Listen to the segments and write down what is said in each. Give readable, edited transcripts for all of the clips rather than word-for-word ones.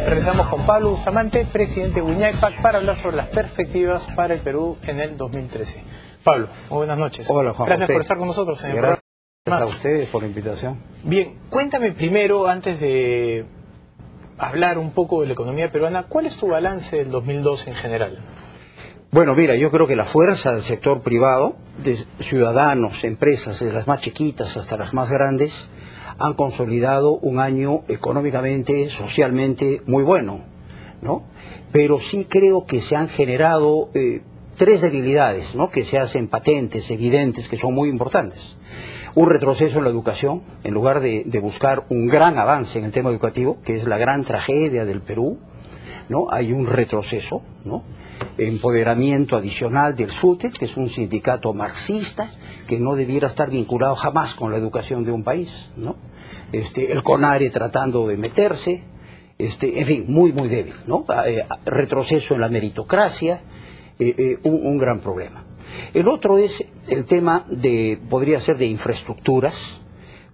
Regresamos con Pablo Bustamante, presidente de WINAIPAC, para hablar sobre las perspectivas para el Perú en el 2013. Pablo, muy buenas noches. Hola, Juan. Gracias por estar con nosotros en el programa. Gracias a ustedes por la invitación. Bien, cuéntame primero, antes de hablar un poco de la economía peruana, ¿cuál es tu balance del 2012 en general? Bueno, mira, yo creo que la fuerza del sector privado, de ciudadanos, empresas, desde las más chiquitas hasta las más grandes, han consolidado un año económicamente, socialmente muy bueno, ¿no? Pero sí creo que se han generado tres debilidades, ¿no?, que se hacen patentes, evidentes, que son muy importantes. Un retroceso en la educación, en lugar de buscar un gran avance en el tema educativo, que es la gran tragedia del Perú, ¿no? Hay un retroceso, ¿no? Empoderamiento adicional del SUTE, que es un sindicato marxista, que no debiera estar vinculado jamás con la educación de un país, ¿no? El CONARE tratando de meterse, en fin, muy débil, ¿no? Retroceso en la meritocracia, un gran problema. El otro es el tema podría ser de infraestructuras,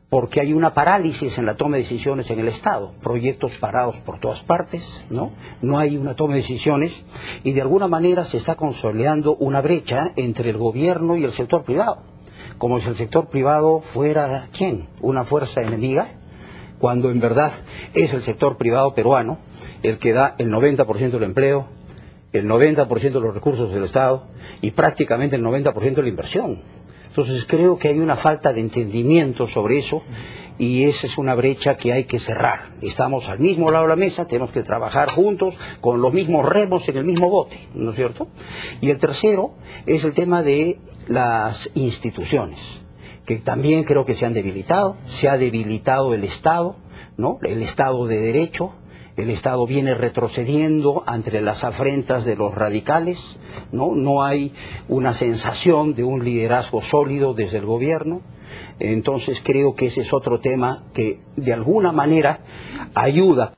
porque hay una parálisis en la toma de decisiones en el Estado, proyectos parados por todas partes, ¿no? No hay una toma de decisiones y de alguna manera se está consolidando una brecha entre el gobierno y el sector privado, como si el sector privado fuera, ¿quién?, una fuerza enemiga, cuando en verdad es el sector privado peruano el que da el 90% del empleo, el 90% de los recursos del Estado y prácticamente el 90% de la inversión. Entonces creo que hay una falta de entendimiento sobre eso y esa es una brecha que hay que cerrar. Estamos al mismo lado de la mesa, tenemos que trabajar juntos con los mismos remos en el mismo bote, ¿no es cierto? Y el tercero es el tema de las instituciones, que también creo que se han debilitado. Se ha debilitado el Estado, ¿no? El Estado de Derecho. El Estado viene retrocediendo ante las afrentas de los radicales, ¿no? No hay una sensación de un liderazgo sólido desde el gobierno. Entonces creo que ese es otro tema que de alguna manera ayuda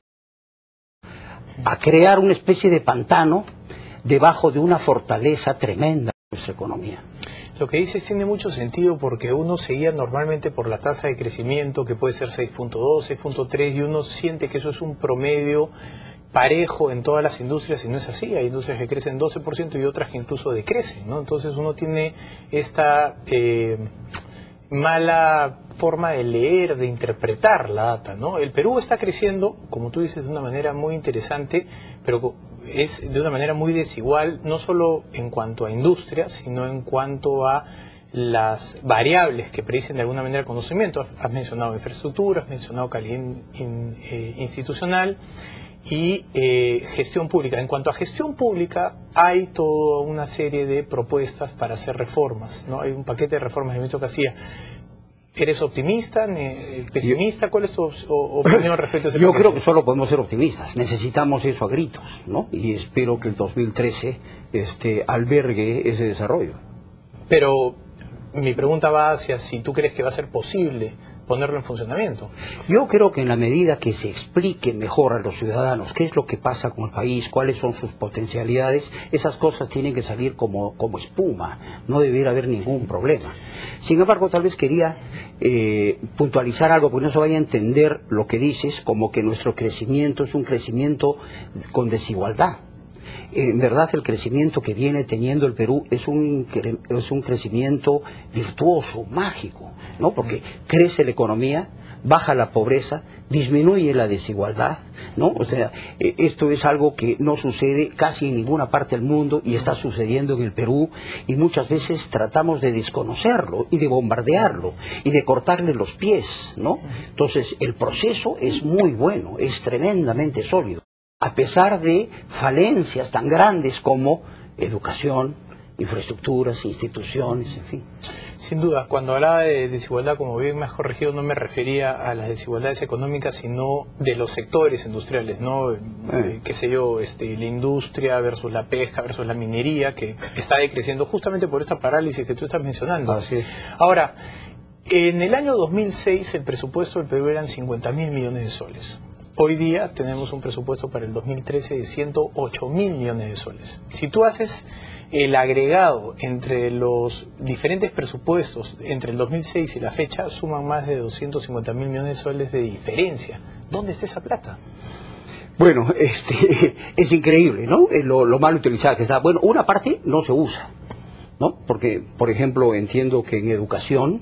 a crear una especie de pantano debajo de una fortaleza tremenda de nuestra economía. Lo que dices tiene mucho sentido porque uno se guía normalmente por la tasa de crecimiento, que puede ser 6.2, 6.3, y uno siente que eso es un promedio parejo en todas las industrias, y no es así. Hay industrias que crecen 12% y otras que incluso decrecen, ¿no? Entonces uno tiene esta mala forma de leer, de interpretar la data, ¿no? El Perú está creciendo, como tú dices, de una manera muy interesante, pero es de una manera muy desigual, no solo en cuanto a industria, sino en cuanto a las variables que predicen de alguna manera el conocimiento. Has mencionado infraestructura, has mencionado calidad institucional y gestión pública. En cuanto a gestión pública, hay toda una serie de propuestas para hacer reformas, ¿no? Hay un paquete de reformas del ministro Casilla. ¿Eres optimista, pesimista? ¿Cuál es tu opinión respecto a ese paquete? Yo creo que solo podemos ser optimistas. Necesitamos eso a gritos, ¿no? Y espero que el 2013 albergue ese desarrollo. Pero mi pregunta va hacia si tú crees que va a ser posible ponerlo en funcionamiento. Yo creo que en la medida que se explique mejor a los ciudadanos qué es lo que pasa con el país, cuáles son sus potencialidades, esas cosas tienen que salir como espuma, no debiera haber ningún problema. Sin embargo, tal vez quería puntualizar algo, porque no se vaya a entender lo que dices como que nuestro crecimiento es un crecimiento con desigualdad. En verdad, el crecimiento que viene teniendo el Perú es un crecimiento virtuoso, mágico, ¿no? Porque crece la economía, baja la pobreza, disminuye la desigualdad, ¿no? O sea, esto es algo que no sucede casi en ninguna parte del mundo y está sucediendo en el Perú, y muchas veces tratamos de desconocerlo y de bombardearlo y de cortarle los pies, ¿no? Entonces, el proceso es muy bueno, es tremendamente sólido, a pesar de falencias tan grandes como educación, infraestructuras, instituciones, en fin. Sin duda, cuando hablaba de desigualdad, como bien me has corregido, no me refería a las desigualdades económicas, sino de los sectores industriales, ¿no? Qué sé yo, la industria versus la pesca versus la minería, que está decreciendo justamente por esta parálisis que tú estás mencionando. Así es. Ahora, en el año 2006 el presupuesto del Perú eran 50.000 millones de soles. Hoy día tenemos un presupuesto para el 2013 de 108.000 millones de soles. Si tú haces el agregado entre los diferentes presupuestos entre el 2006 y la fecha, suman más de 250.000 millones de soles de diferencia. ¿Dónde está esa plata? Bueno, es increíble, ¿no? Lo mal utilizada que está. Bueno, una parte no se usa, ¿no? Porque, por ejemplo, entiendo que en educación,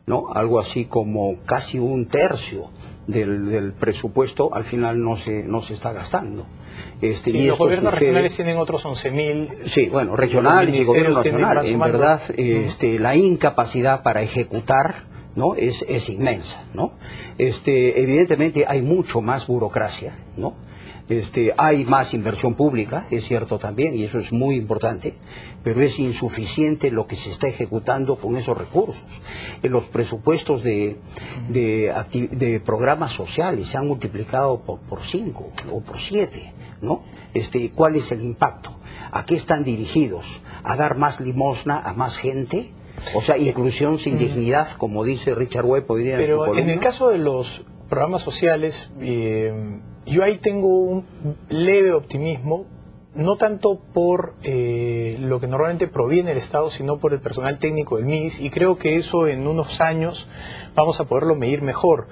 ¿no? Algo así como casi un tercio del presupuesto al final no se está gastando. Sí, y los gobiernos sucede... regionales tienen otros 11.000. Sí, bueno, regionales y gobierno nacional. En verdad, la incapacidad para ejecutar, ¿no? es inmensa, ¿no? Evidentemente hay mucho más burocracia, ¿no? Hay más inversión pública, es cierto también, y eso es muy importante, pero es insuficiente lo que se está ejecutando con esos recursos. Los presupuestos de programas sociales se han multiplicado por 5 o por 7, ¿no? ¿Cuál es el impacto? ¿A qué están dirigidos? ¿A dar más limosna a más gente? O sea, inclusión sin dignidad, como dice Richard Webb hoy día en su columna. Pero en el caso de los programas sociales, yo ahí tengo un leve optimismo, no tanto por lo que normalmente proviene del Estado, sino por el personal técnico del MIS, y creo que eso en unos años vamos a poderlo medir mejor.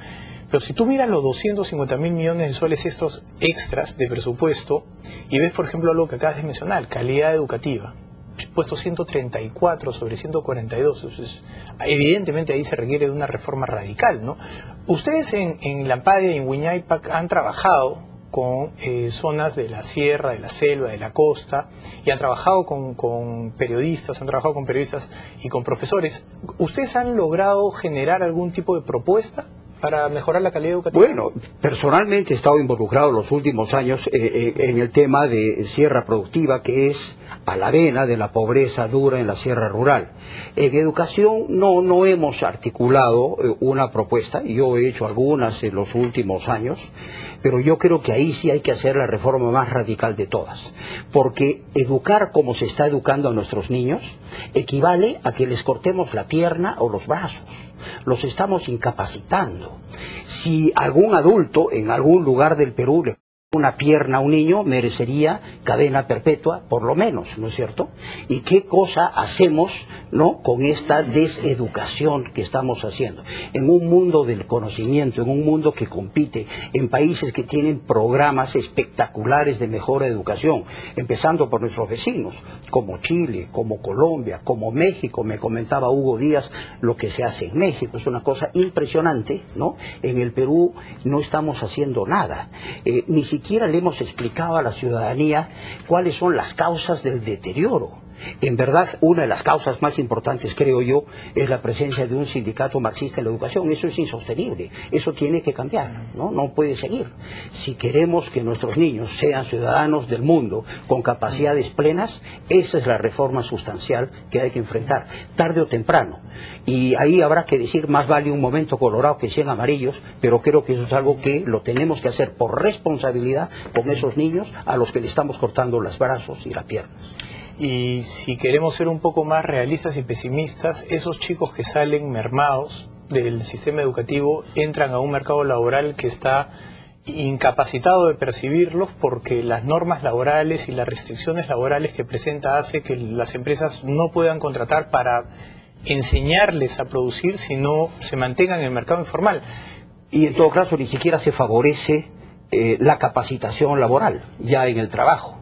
Pero si tú miras los 250.000 millones de soles estos extras de presupuesto, y ves, por ejemplo, algo que acabas de mencionar, calidad educativa, puesto 134 sobre 142, entonces, evidentemente ahí se requiere de una reforma radical, ¿no? Ustedes en Lampadia y en Huiñaypac han trabajado con zonas de la sierra, de la selva, de la costa, y han trabajado con periodistas, y con profesores. ¿Ustedes han logrado generar algún tipo de propuesta para mejorar la calidad educativa? Bueno, personalmente he estado involucrado los últimos años en el tema de sierra productiva, que es a la vena de la pobreza dura en la sierra rural. En educación no hemos articulado una propuesta, yo he hecho algunas en los últimos años, pero yo creo que ahí sí hay que hacer la reforma más radical de todas, porque educar como se está educando a nuestros niños equivale a que les cortemos la pierna o los brazos. Los estamos incapacitando. Si algún adulto en algún lugar del Perú le una pierna a un niño, merecería cadena perpetua, por lo menos, ¿no es cierto? ¿Y qué cosa hacemos, no, con esta deseducación que estamos haciendo? En un mundo del conocimiento, en un mundo que compite, en países que tienen programas espectaculares de mejora de educación, empezando por nuestros vecinos, como Chile, como Colombia, como México. Me comentaba Hugo Díaz lo que se hace en México, es una cosa impresionante, ¿no? En el Perú no estamos haciendo nada, ni siquiera le hemos explicado a la ciudadanía cuáles son las causas del deterioro. En verdad, una de las causas más importantes, creo yo, es la presencia de un sindicato marxista en la educación. Eso es insostenible, eso tiene que cambiar, ¿no? No puede seguir. Si queremos que nuestros niños sean ciudadanos del mundo con capacidades plenas, esa es la reforma sustancial que hay que enfrentar, tarde o temprano. Y ahí habrá que decir, más vale un momento colorado que 100 amarillos, pero creo que eso es algo que lo tenemos que hacer por responsabilidad con esos niños a los que le estamos cortando los brazos y las piernas. Y si queremos ser un poco más realistas y pesimistas, esos chicos que salen mermados del sistema educativo entran a un mercado laboral que está incapacitado de percibirlos porque las normas laborales y las restricciones laborales que presenta hace que las empresas no puedan contratar para enseñarles a producir, sino se mantengan en el mercado informal. Y en todo caso ni siquiera se favorece la capacitación laboral ya en el trabajo.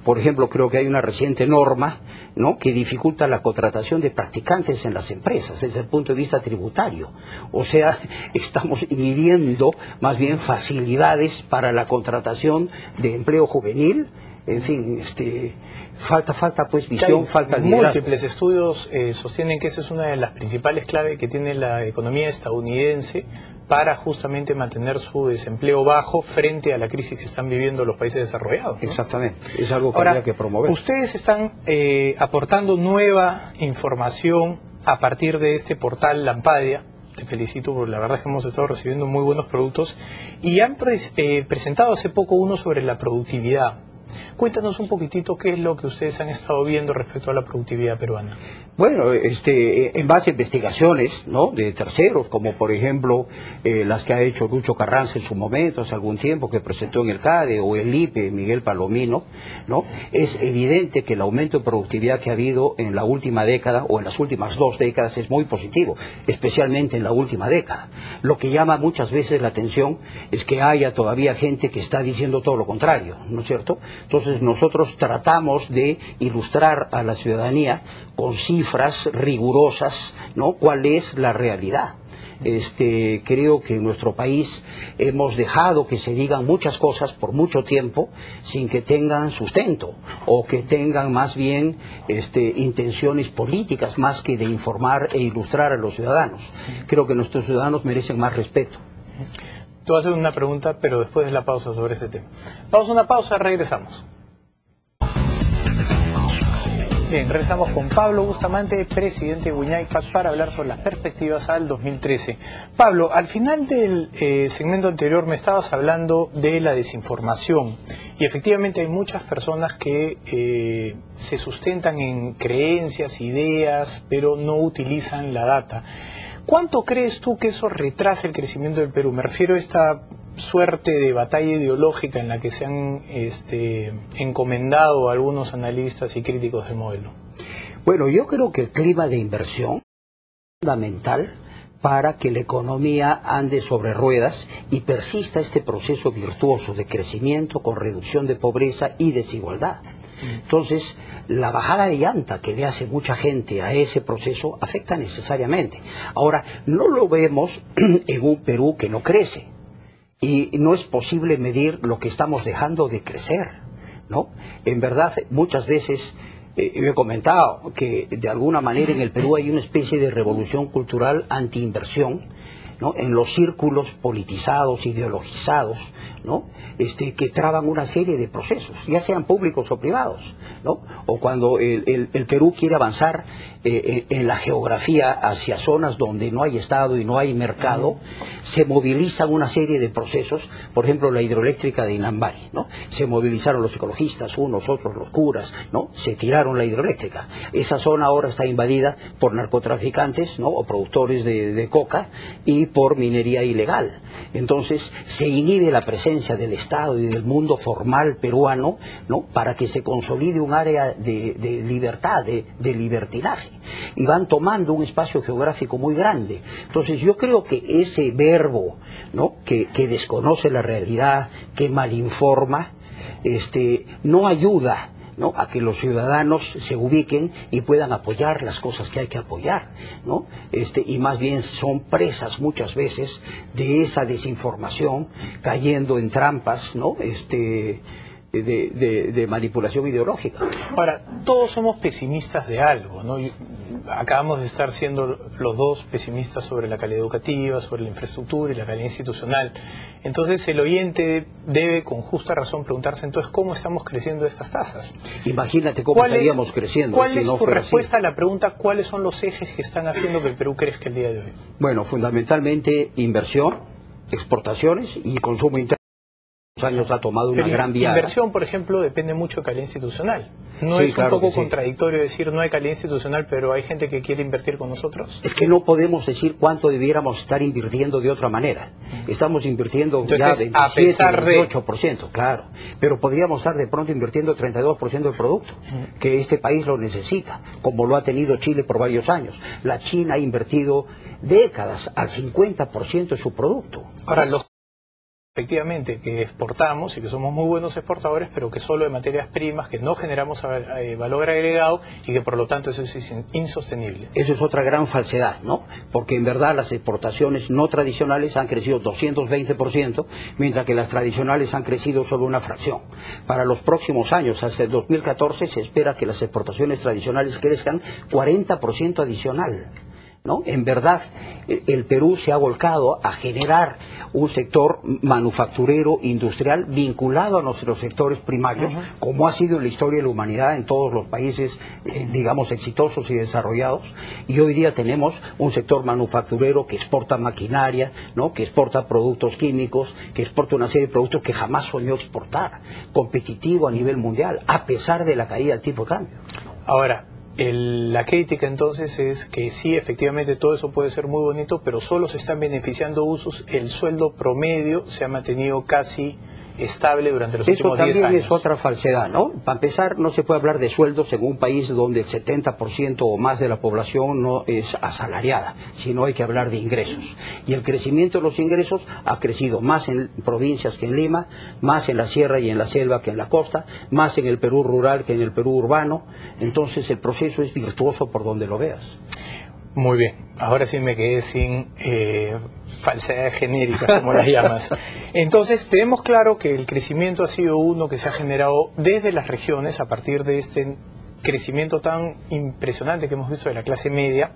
Por ejemplo, creo que hay una reciente norma, ¿no?, que dificulta la contratación de practicantes en las empresas desde el punto de vista tributario. O sea, estamos inhibiendo más bien facilidades para la contratación de empleo juvenil. En fin, falta pues visión, falta liderazgo. Múltiples estudios sostienen que esa es una de las principales claves que tiene la economía estadounidense para justamente mantener su desempleo bajo frente a la crisis que están viviendo los países desarrollados, ¿no? Exactamente, es algo que habría que promover. Ustedes están aportando nueva información a partir de este portal Lampadia. Te felicito porque la verdad es que hemos estado recibiendo muy buenos productos y han presentado hace poco uno sobre la productividad. Cuéntanos un poquitito qué es lo que ustedes han estado viendo respecto a la productividad peruana. Bueno, en base a investigaciones, ¿no?, de terceros, como por ejemplo las que ha hecho Lucho Carranza en su momento, hace algún tiempo, que presentó en el CADE, o el IPE, Miguel Palomino, ¿no?, es evidente que el aumento de productividad que ha habido en la última década, o en las últimas 2 décadas, es muy positivo, especialmente en la última década. Lo que llama muchas veces la atención es que haya todavía gente que está diciendo todo lo contrario, ¿no es cierto? Entonces nosotros tratamos de ilustrar a la ciudadanía con cifras rigurosas, ¿no?, cuál es la realidad. Creo que en nuestro país hemos dejado que se digan muchas cosas por mucho tiempo sin que tengan sustento, o que tengan más bien intenciones políticas más que de informar e ilustrar a los ciudadanos. Creo que nuestros ciudadanos merecen más respeto. Te voy a hacer una pregunta, pero después de la pausa sobre este tema. Vamos a una pausa, regresamos. Bien, regresamos con Pablo Bustamante, presidente de Wiñaypac, para hablar sobre las perspectivas al 2013. Pablo, al final del segmento anterior me estabas hablando de la desinformación, y efectivamente hay muchas personas que se sustentan en creencias, ideas, pero no utilizan la data. ¿Cuánto crees tú que eso retrasa el crecimiento del Perú? Me refiero a esta suerte de batalla ideológica en la que se han encomendado algunos analistas y críticos del modelo. Bueno, yo creo que el clima de inversión es fundamental para que la economía ande sobre ruedas y persista este proceso virtuoso de crecimiento con reducción de pobreza y desigualdad. Entonces, la bajada de llanta que le hace mucha gente a ese proceso afecta necesariamente. Ahora, no lo vemos en un Perú que no crece. Y no es posible medir lo que estamos dejando de crecer, ¿no? En verdad, muchas veces yo he comentado que de alguna manera en el Perú hay una especie de revolución cultural anti-inversión, ¿no?, en los círculos politizados, ideologizados, ¿no?, que traban una serie de procesos, ya sean públicos o privados, ¿no? O cuando el Perú quiere avanzar en la geografía hacia zonas donde no hay Estado y no hay mercado, se movilizan una serie de procesos. Por ejemplo, la hidroeléctrica de Inambari, ¿no? Se movilizaron los ecologistas, unos, otros, los curas, ¿no? Se tiraron la hidroeléctrica. Esa zona ahora está invadida por narcotraficantes, ¿no?, o productores de coca, y por minería ilegal. Entonces se inhibe la presencia del Estado y del mundo formal peruano, ¿no?, para que se consolide un área de libertad, de libertinaje, y van tomando un espacio geográfico muy grande. Entonces yo creo que ese verbo, ¿no?, que desconoce la realidad, que malinforma, no ayuda, ¿no?, a que los ciudadanos se ubiquen y puedan apoyar las cosas que hay que apoyar, ¿no? Y más bien son presas muchas veces de esa desinformación, cayendo en trampas, ¿no?, de manipulación ideológica. Ahora, todos somos pesimistas de algo, ¿no? Acabamos de estar siendo los dos pesimistas sobre la calidad educativa, sobre la infraestructura y la calidad institucional. Entonces el oyente debe con justa razón preguntarse entonces cómo estamos creciendo estas tasas. Imagínate cómo estaríamos creciendo. ¿Cuál es tu respuesta a la pregunta cuáles son los ejes que están haciendo que el Perú crezca el día de hoy? Bueno, fundamentalmente inversión, exportaciones y consumo interno. Años ha tomado una gran viada. Inversión, por ejemplo, depende mucho de calidad institucional. ¿No Sí, es claro un poco que sí. contradictorio decir no hay calidad institucional, pero hay gente que quiere invertir con nosotros? Es que no podemos decir cuánto debiéramos estar invirtiendo de otra manera. Estamos invirtiendo Entonces, ya 27, a pesar de 28%, claro. Pero podríamos estar de pronto invirtiendo 32% del producto, que este país lo necesita, como lo ha tenido Chile por varios años. La China ha invertido décadas al 50% de su producto. Ahora, efectivamente, que exportamos y que somos muy buenos exportadores, pero que solo de materias primas, que no generamos valor agregado y que por lo tanto eso es insostenible. Eso es otra gran falsedad, ¿no? Porque en verdad las exportaciones no tradicionales han crecido 220%, mientras que las tradicionales han crecido solo una fracción. Para los próximos años, hasta el 2014, se espera que las exportaciones tradicionales crezcan 40% adicional, ¿no? En verdad, el Perú se ha volcado a generar un sector manufacturero, industrial, vinculado a nuestros sectores primarios, como ha sido en la historia de la humanidad en todos los países, digamos, exitosos y desarrollados. Y hoy día tenemos un sector manufacturero que exporta maquinaria, ¿no?, que exporta productos químicos, que exporta una serie de productos que jamás soñó exportar, competitivo a nivel mundial, a pesar de la caída del tipo de cambio. Ahora, la crítica entonces es que sí, efectivamente todo eso puede ser muy bonito, pero solo se están beneficiando usos, el sueldo promedio se ha mantenido casi estable durante los últimos 10 años. Eso también es otra falsedad, ¿no? Para empezar, no se puede hablar de sueldos en un país donde el 70% o más de la población no es asalariada, sino hay que hablar de ingresos. Y el crecimiento de los ingresos ha crecido más en provincias que en Lima, más en la sierra y en la selva que en la costa, más en el Perú rural que en el Perú urbano. Entonces el proceso es virtuoso por donde lo veas. Muy bien, ahora sí me quedé sin falsedades genéricas, como las llamas. Entonces, tenemos claro que el crecimiento ha sido uno que se ha generado desde las regiones a partir de este crecimiento tan impresionante que hemos visto de la clase media,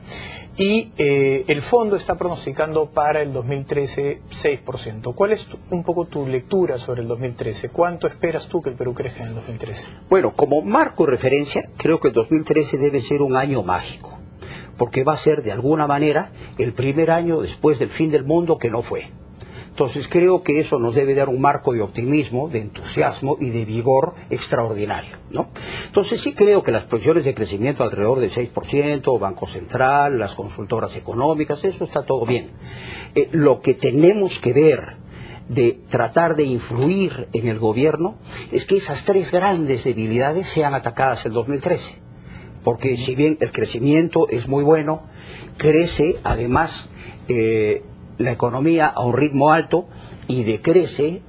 y el fondo está pronosticando para el 2013 6%. ¿Cuál es un poco tu lectura sobre el 2013? ¿Cuánto esperas tú que el Perú crezca en el 2013? Bueno, como marco de referencia, creo que el 2013 debe ser un año mágico, porque va a ser de alguna manera el primer año después del fin del mundo que no fue. Entonces creo que eso nos debe dar un marco de optimismo, de entusiasmo y de vigor extraordinario, ¿no? Entonces sí creo que las proyecciones de crecimiento alrededor del 6%, Banco Central, las consultoras económicas, eso está todo bien. Lo que tenemos que ver de tratar de influir en el gobierno es que esas tres grandes debilidades sean atacadas el 2013. Porque si bien el crecimiento es muy bueno, crece además la economía a un ritmo alto y decrece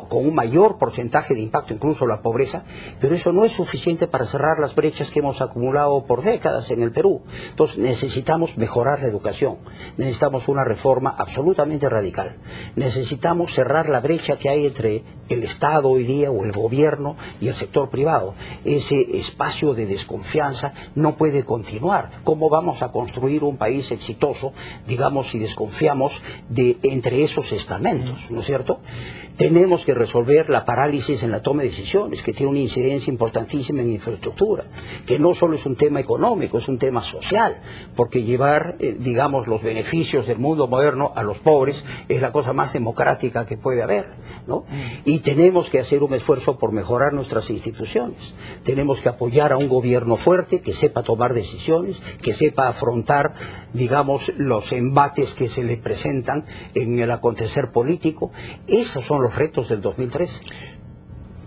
con un mayor porcentaje de impacto, incluso la pobreza, pero eso no es suficiente para cerrar las brechas que hemos acumulado por décadas en el Perú. Entonces necesitamos mejorar la educación, necesitamos una reforma absolutamente radical, necesitamos cerrar la brecha que hay entre el Estado hoy día o el gobierno y el sector privado. Ese espacio de desconfianza no puede continuar. ¿Cómo vamos a construir un país exitoso, digamos, si desconfiamos de entre esos estamentos, ¿no es cierto? Tenemos que resolver la parálisis en la toma de decisiones, que tiene una incidencia importantísima en infraestructura, que no solo es un tema económico, es un tema social, porque llevar, digamos, los beneficios del mundo moderno a los pobres es la cosa más democrática que puede haber, ¿no? Y tenemos que hacer un esfuerzo por mejorar nuestras instituciones. Tenemos que apoyar a un gobierno fuerte, que sepa tomar decisiones, que sepa afrontar, digamos, los embates que se le presentan en el acontecer político. Esos son los retos del 2013.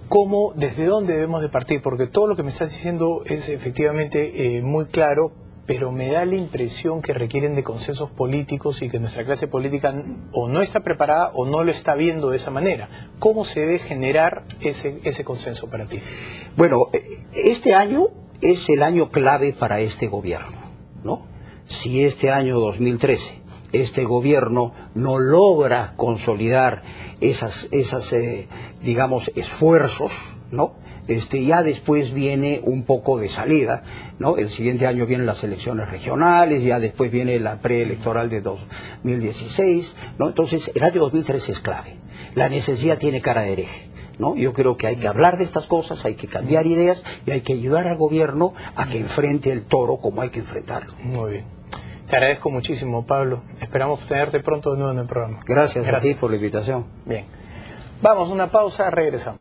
¿Cómo, desde dónde debemos de partir? Porque todo lo que me estás diciendo es efectivamente muy claro, pero me da la impresión que requieren de consensos políticos y que nuestra clase política o no está preparada o no lo está viendo de esa manera. ¿Cómo se debe generar ese consenso para ti? Bueno, este año es el año clave para este gobierno, ¿no? Si este año 2013 este gobierno no logra consolidar digamos, esfuerzos, ¿no? Ya después viene un poco de salida, ¿no? El siguiente año vienen las elecciones regionales, ya después viene la preelectoral de 2016, ¿no? Entonces el año 2013 es clave. La necesidad tiene cara de hereje, ¿no? Yo creo que hay que hablar de estas cosas, hay que cambiar ideas y hay que ayudar al gobierno a que enfrente el toro como hay que enfrentarlo. Muy bien. Te agradezco muchísimo, Pablo. Esperamos tenerte pronto de nuevo en el programa. Gracias a ti por la invitación. Bien. Vamos, una pausa, regresamos.